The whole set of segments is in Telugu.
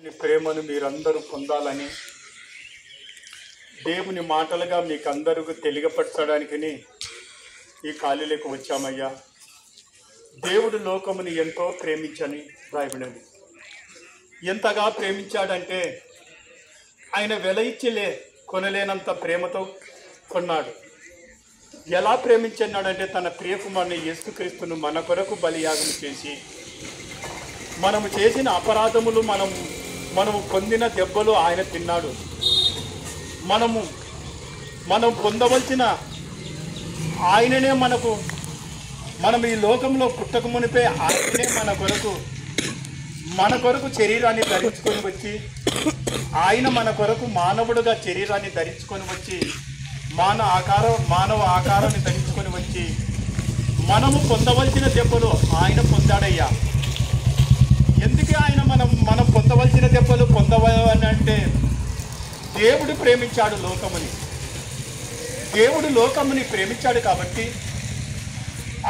ప్రేమను మీరందరూ పొందాలని దేవుని మాటలుగా మీకు అందరికీ తెలియపరచడానికని ఈ ఖాళీలకు వచ్చామయ్యా. దేవుడు లోకముని ఎంతో ప్రేమించని రాయబడినది. ఎంతగా ప్రేమించాడంటే ఆయన వెల ఇచ్చిలే కొనలేనంత ప్రేమతో కొన్నాడు. ఎలా ప్రేమించన్నాడంటే తన ప్రియకుమారుని యేసుక్రీస్తును మన కొరకు బలియాగం చేసి మనము చేసిన అపరాధములు మనము పొందిన దెబ్బలు ఆయన తిన్నాడు. మనం పొందవలసిన ఆయననే మనం ఈ లోకంలో పుట్టక మునిపే ఆయననే మన కొరకు శరీరాన్ని ధరించుకొని వచ్చి ఆయన మన కొరకు మానవుడుగా శరీరాన్ని ధరించుకొని వచ్చి మానవ ఆకారాన్ని ధరించుకొని వచ్చి మనము పొందవలసిన దెబ్బలు ఆయన పొందాడయ్యా. ఎందుకు ఆయన మనం పొందవలసిన దెబ్బలు పొందవని అంటే దేవుడు ప్రేమించాడు లోకముని. దేవుడు లోకముని ప్రేమించాడు కాబట్టి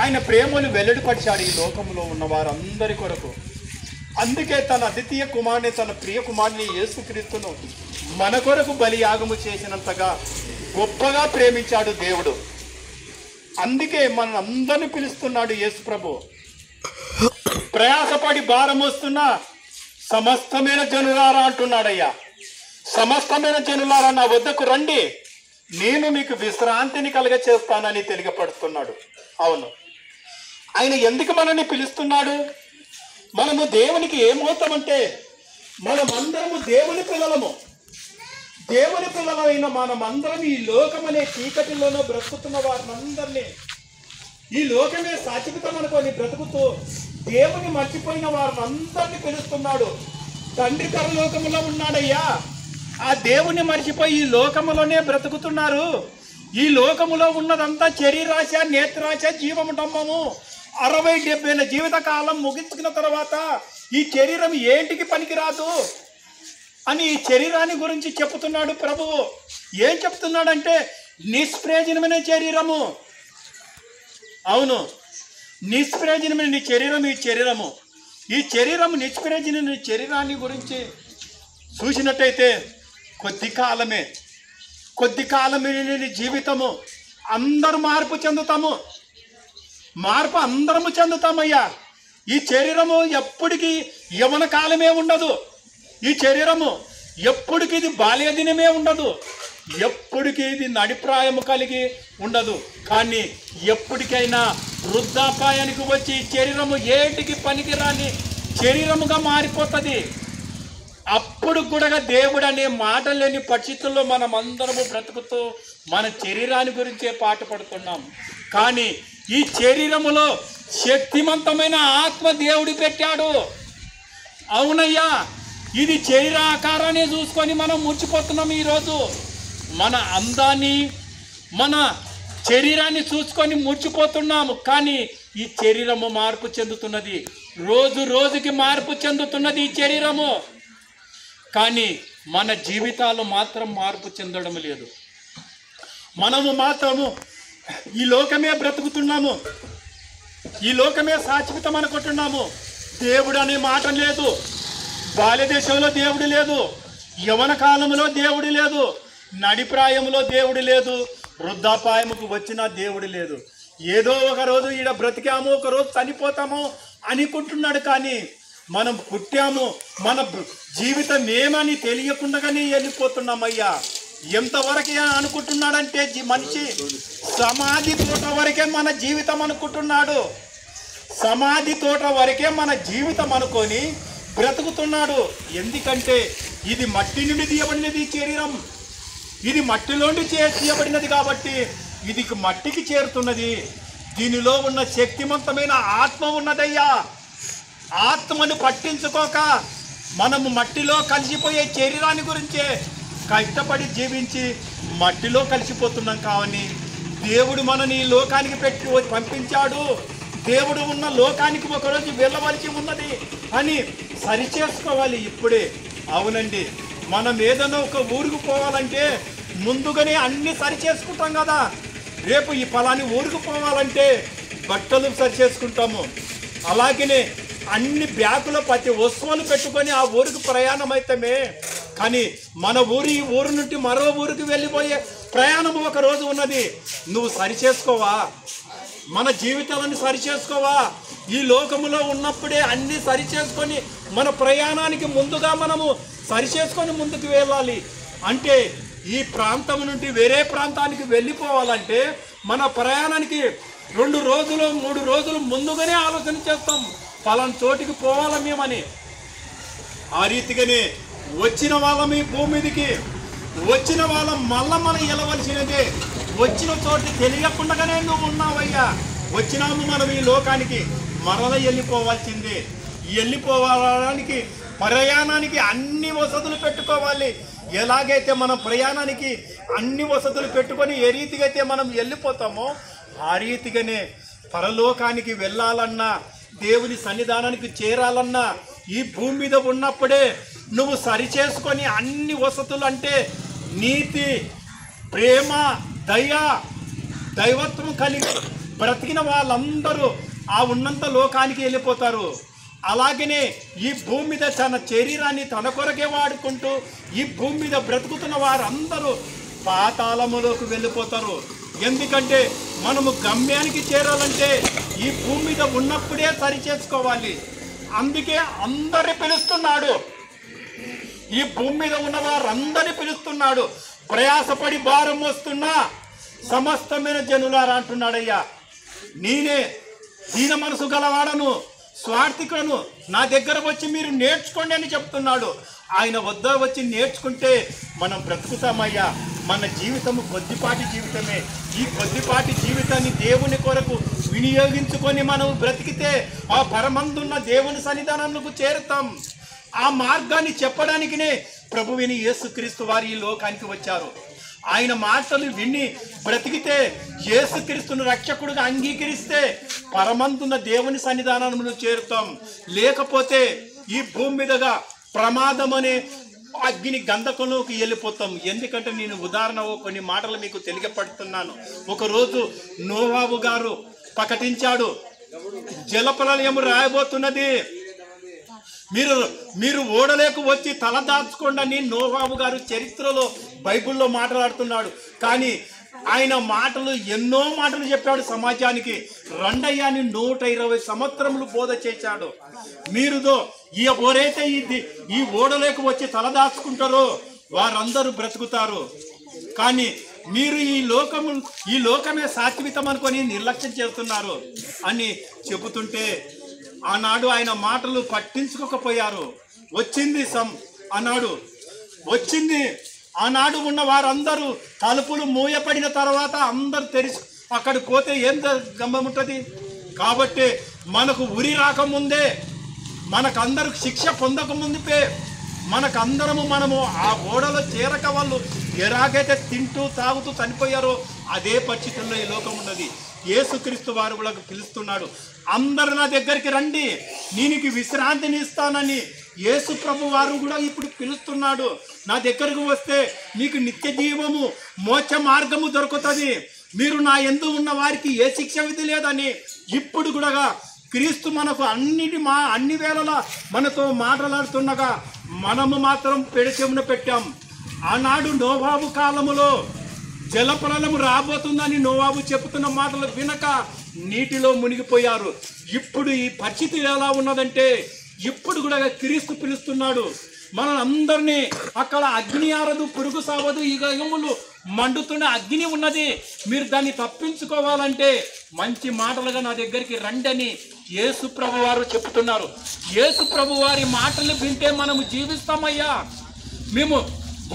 ఆయన ప్రేమను వెల్లడిపరిచాడు ఈ లోకంలో ఉన్న వారందరి కొరకు. అందుకే తన అద్వితీయ కుమారుని, తన ప్రియ కుమారుని యేసుక్రీస్తును మన కొరకు బలియాగము చేసినంతగా గొప్పగా ప్రేమించాడు దేవుడు. అందుకే మన అందరిని పిలుస్తున్నాడు యేసు ప్రభు. ప్రయాసపడి భారం వస్తున్నా సమస్తమైన జనులారా అంటున్నాడయ్యా. సమస్తమైన జనులారా నా వద్దకు రండి, నేను మీకు విశ్రాంతిని కలగ చేస్తానని తెలియపడుతున్నాడు. అవును, ఆయన ఎందుకు మనల్ని పిలుస్తున్నాడు? మనము దేవునికి ఏమవుతామంటే మనమందరము దేవుని పిల్లలము. దేవుని పిల్లలైన మనమందరం ఈ లోకమనే చీకటిలోనూ బ్రతుకుతున్న వారినందరినీ, ఈ లోకమే శాశ్వతం అనుకొని బ్రతుకుతూ దేవుని మర్చిపోయిన వారినందరినీ పిలుస్తున్నాడు. తండ్రి పరలోకములో ఉన్నాడయ్యా. ఆ దేవుని మర్చిపోయి ఈ లోకములోనే బ్రతుకుతున్నారు. ఈ లోకములో ఉన్నదంతా శరీరాశ, నేత్రాశ, జీవముటమ్మము. 60-70 జీవిత కాలం ముగించుకున్న తర్వాత ఈ శరీరం ఏంటికి పనికిరాదు అని ఈ శరీరాన్ని గురించి చెప్తున్నాడు ప్రభువు. ఏం చెప్తున్నాడంటే నిష్ప్రయోజనమైన శరీరము. అవును, నిష్ప్రయోజనమైన నీ శరీరం. ఈ శరీరం నిష్ప్రయోజనమైన శరీరాన్ని గురించి చూసినట్టయితే కొద్ది కాలమే జీవితము. అందరూ మార్పు అందరము చెందుతామయ్యా. ఈ శరీరము ఎప్పటికీ యవన కాలమే ఉండదు. ఈ శరీరము ఎప్పటికీ ఇది బాల్య దినమే ఉండదు. ఎప్పటికీ ఇది నడిప్రాయము కలిగి ఉండదు. కానీ ఎప్పటికైనా వృద్ధాపాయానికి వచ్చి శరీరము ఏటికి పనికిరాని శరీరముగా మారిపోతుంది. అప్పుడు కూడా దేవుడు అనే మాట లేని పరిస్థితుల్లో మనం అందరము బ్రతుకుతూ మన శరీరాన్ని గురించే పాట పడుతున్నాం. కానీ ఈ శరీరములో శక్తివంతమైన ఆత్మ దేవుడు పెట్టాడు. అవునయ్యా, ఇది శరీరాకారాన్ని చూసుకొని మనం మురిచిపోతున్నాం. ఈరోజు మన అందాన్ని, మన శరీరాన్ని చూసుకొని మురిచిపోతున్నాము. కానీ ఈ శరీరము మార్పు చెందుతున్నది. రోజు రోజుకి మార్పు చెందుతున్నది ఈ శరీరము. కానీ మన జీవితాలు మాత్రం మార్పు చెందడం లేదు. మనము మాత్రము ఈ లోకమే బ్రతుకుతున్నాము. ఈ లోకమే శాశ్వతం అనుకుంటున్నాము. దేవుడు అనే మాట లేదు. బాల్య దేశంలో దేవుడు లేదు. యవన కాలంలో దేవుడు లేదు. నడిప్రాయంలో దేవుడు లేదు. వృద్ధాపాయముకు వచ్చిన దేవుడు లేదు. ఏదో ఒక రోజు ఈడ బ్రతికాము, ఒకరోజు చనిపోతాము అనుకుంటున్నాడు. కానీ మనం పుట్టాము, మన జీవితం ఏమని తెలియకుండానే వెళ్ళిపోతున్నామయ్యా. ఎంతవరకే అనుకుంటున్నాడంటే మనిషి సమాధి తోట వరకే మన జీవితం అనుకుంటున్నాడు. సమాధి తోట వరకే మన జీవితం అనుకొని బ్రతుకుతున్నాడు. ఎందుకంటే ఇది మట్టి నుండి తీయబడినది శరీరం. ఇది మట్టిలోండి తీయబడినది కాబట్టి ఇది మట్టికి చేరుతున్నది. దీనిలో ఉన్న శక్తివంతమైన ఆత్మ ఉన్నదయ్యా. ఆత్మను పట్టించుకోక మనము మట్టిలో కలిసిపోయే శరీరాన్ని గురించే కష్టపడి జీవించి మట్టిలో కలిసిపోతున్నాం. కావని దేవుడు మనని ఈ లోకానికి పంపించాడు. దేవుడు ఉన్న లోకానికి ఒకరోజు వెళ్ళవలసి ఉన్నది అని సరిచేసుకోవాలి ఇప్పుడే. అవునండి, మనం ఏదైనా ఒక ఊరికి పోవాలంటే ముందుగానే అన్నీ సరిచేసుకుంటాం కదా. రేపు ఈ ఫలాని ఊరికి పోవాలంటే బట్టలు సరిచేసుకుంటాము. అలాగనే అన్ని బ్యాగులో ప్రతి వస్తువులు పెట్టుకొని ఆ ఊరికి ప్రయాణం అయితమే. కానీ మన ఈ ఊరు నుండి మరో ఊరికి వెళ్ళిపోయే ప్రయాణం ఒక రోజు ఉన్నది. నువ్వు సరిచేసుకోవా? మన జీవితాలను సరిచేసుకోవా? ఈ లోకములో ఉన్నప్పుడే అన్నీ సరిచేసుకొని మన ప్రయాణానికి ముందుగా మనము సరిచేసుకొని ముందుకు వెళ్ళాలి. అంటే ఈ ప్రాంతం నుండి వేరే ప్రాంతానికి వెళ్ళిపోవాలంటే మన ప్రయాణానికి 2 రోజులు 3 రోజులు ముందుగానే ఆలోచన చేస్తాం, పలానా చోటికి పోవాలా మేమని. ఆ రీతిగానే వచ్చిన వాళ్ళం ఈ భూమి మీదకి వచ్చిన వాళ్ళం మళ్ళా మనం వెళ్ళవలసినదే. వచ్చిన చోటు తెలియకుండానే నువ్వు ఉన్నావయ్యా. వచ్చినాము మనం ఈ లోకానికి, మరల వెళ్ళిపోవాల్సిందే. వెళ్ళిపోవడానికి ప్రయాణానికి అన్ని వసతులు పెట్టుకోవాలి. ఎలాగైతే మనం ప్రయాణానికి అన్ని వసతులు పెట్టుకొని ఏ రీతిగా అయితే మనం వెళ్ళిపోతామో ఆ రీతిగానే పరలోకానికి వెళ్ళాలన్నా, దేవుని సన్నిధానానికి చేరాలన్నా ఈ భూమి మీద ఉన్నప్పుడే నువ్వు సరిచేసుకొని అన్ని వసతులు అంటే నీతి, ప్రేమ, దయ, దైవత్వం కలిగి బ్రతికిన వాళ్ళందరూ ఆ ఉన్నంత లోకానికి వెళ్ళిపోతారు. అలాగనే ఈ భూమి మీద తన శరీరాన్ని తన కొరకే వాడుకుంటూ ఈ భూమి మీద బ్రతుకుతున్న వారందరూ పాతాళములోకి వెళ్ళిపోతారు. ఎందుకంటే మనము గమ్యానికి చేరాలంటే ఈ భూమి మీద ఉన్నప్పుడే సరి చేసుకోవాలి. అందుకే అందరిని పిలుస్తున్నాడు, ఈ భూమి మీద ఉన్న వారందరినీ పిలుస్తున్నాడు. ప్రయాసపడి భారం వస్తున్నా సమస్తమైన జనులారా అంటున్నాడయ్యా. నేనే దీన మనసు గలవాడను, స్వార్థికులను, నా దగ్గర వచ్చి మీరు నేర్చుకోండి అని చెప్తున్నాడు. ఆయన వద్ద వచ్చి నేర్చుకుంటే మనం బ్రతుకుతామయ్యా. మన జీవితము కొద్దిపాటి జీవితమే. ఈ కొద్దిపాటి జీవితాన్ని దేవుని కొరకు వినియోగించుకొని మనం బ్రతికితే ఆ పరమందున్న దేవుని సన్నిధానంలోకి చేరుతాం. ఆ మార్గాన్ని చెప్పడానికినే ప్రభువుని యేసుక్రీస్తు వారు ఈ లోకానికి వచ్చారు. ఆయన మాటలు విని బ్రతికితే, యేసుక్రీస్తును రక్షకుడుగా అంగీకరిస్తే పరమందున్న దేవుని సన్నిధానంలో చేరుతాం. లేకపోతే ఈ భూమి మీదగా ప్రమాదం అనే అగ్ని గంధకంలోకి వెళ్ళిపోతాం. ఎందుకంటే నేను ఉదాహరణ కొన్ని మాటలు మీకు తెలియపడుతున్నాను. ఒకరోజు నోవాహు గారు ప్రకటించాడు, జలప్రళయం రాయబోతున్నది, మీరు ఓడలేకు వచ్చి తల దాచుకోండి అని నోవాహు గారు చరిత్రలో బైబిల్లో మాట్లాడుతున్నాడు. కానీ ఆయన మాటలు ఎన్నో మాటలు చెప్పాడు సమాజానికి. రండయ్యాని 120 సంవత్సరములు బోధ చేశాడు. మీరుదో ఎవరైతే ఈ ఓడలేకు వచ్చి తల దాచుకుంటారో వారందరూ బ్రతుకుతారు. కానీ మీరు ఈ లోకమే శాశ్వతం అనుకొని నిర్లక్ష్యం చేస్తున్నారు అని చెబుతుంటే ఆనాడు ఆయన మాటలు పట్టించుకోకపోయారు. వచ్చింది ఆనాడు ఉన్న వారందరూ తలుపులు మూయపడిన తర్వాత అందరూ తెరిచి అక్కడికి పోతే ఏం గమ్మం ఉంటుంది. కాబట్టి మనకు ఉరి రాకముందే, మనకందరికి శిక్ష పొందకముందుపే మనము ఆ ఓడలో చేరక వాళ్ళు ఎలాగైతే తింటూ తాగుతూ చనిపోయారో అదే పరిస్థితుల్లో ఈ లోకం ఉన్నది. యేసుక్రీస్తు వారు కూడా పిలుస్తున్నాడు, అందరూ నా దగ్గరికి రండి, నేను విశ్రాంతిని ఇస్తానని. యేసు ప్రభు వారు కూడా ఇప్పుడు పిలుస్తున్నాడు. నా దగ్గరకు వస్తే నీకు నిత్య జీవము, మోక్ష మార్గము దొరుకుతుంది. మీరు నా యందు ఉన్న వారికి ఏ శిక్ష విధి లేదని ఇప్పుడు కూడా క్రీస్తు మనకు అన్ని వేళలా మనతో మాట్లాడుతుండగా మనము మాత్రం పెడచెమున పెట్టాం. ఆనాడు నోవాహు కాలములో జలప్రళయం రాబోతుందని నోవాహు చెబుతున్న మాటలు వినక నీటిలో మునిగిపోయారు. ఇప్పుడు ఈ పరిస్థితి ఎలా ఉన్నదంటే ఇప్పుడు కూడా క్రీస్తు పిలుస్తున్నాడు మనందరినీ. అక్కడ అగ్ని ఆరదు, పురుగు సావదు, ఈ గయములు మండుతున్న అగ్ని ఉన్నది. మీరు దాన్ని తప్పించుకోవాలంటే మంచి మాటలుగా నా దగ్గరికి రండి అని యేసు ప్రభు వారు చెప్తున్నారు. యేసు ప్రభు వారి మాటలు వింటే మనము జీవిస్తామయ్యా. మేము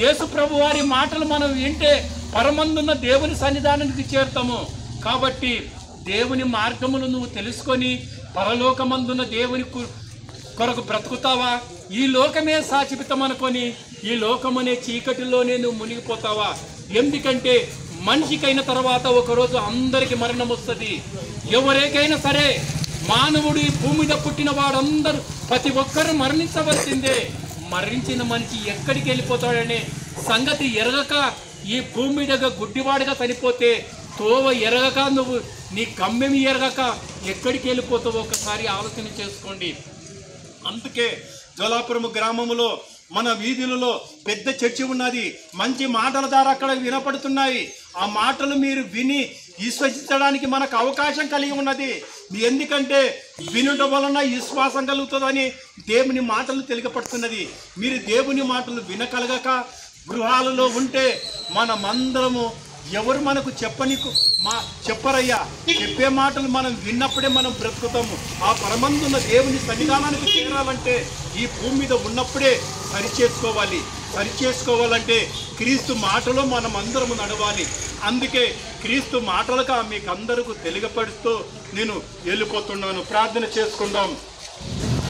యేసు ప్రభు వారి మాటలు మనం వింటే పరమందున్న దేవుని సన్నిధానానికి చేరుతాము. కాబట్టి దేవుని మార్గమును నువ్వు తెలుసుకొని పరలోకమందున్న దేవుని కొరకు బ్రతుకుతావా? ఈ లోకమే శాశ్వతం అనుకొని ఈ లోకమనే చీకటిలోనే నువ్వు మునిగిపోతావా? ఎందుకంటే మనిషికైన తర్వాత ఒకరోజు అందరికి మరణం వస్తుంది. ఎవరికైనా సరే మానవుడు ఈ భూమి మీద పుట్టిన వాడందరూ ప్రతి ఒక్కరు మరణించవలసిందే. మరణించిన మనిషి ఎక్కడికి వెళ్ళిపోతాడనే సంగతి ఎరగక ఈ భూమి మీద గుడ్డివాడిగా చనిపోతే తోవ ఎరగక నువ్వు నీ గమ్యం ఎరగక ఎక్కడికి వెళ్ళిపోతావో ఒకసారి ఆలోచన చేసుకోండి. అందుకే జోలాపురం గ్రామంలో మన వీధులలో పెద్ద చర్చి ఉన్నది. మంచి మాటల ద్వారా అక్కడ వినపడుతున్నాయి. ఆ మాటలు మీరు విని విశ్వసించడానికి మనకు అవకాశం కలిగి ఉన్నది. ఎందుకంటే వినడం వలన విశ్వాసం కలుగుతుందని దేవుని మాటలు తెలియపడుతున్నది. మీరు దేవుని మాటలు వినకలగక గృహాలలో ఉంటే మనమందరము ఎవరు మనకు చెప్పరయ్యా. చెప్పే మాటలు మనం విన్నప్పుడే మనం బ్రతుకుతాము. ఆ పరమందున్న దేవుని సన్నిధానానికి చేరాలంటే ఈ భూమి మీద ఉన్నప్పుడే సరిచేసుకోవాలంటే క్రీస్తు మాటలో మనం అందరము నడవాలి. అందుకే క్రీస్తు మాటలుగా మీకు అందరికీ తెలియపరుస్తూ నేను వెళ్ళిపోతున్నాను. ప్రార్థన చేసుకుందాం.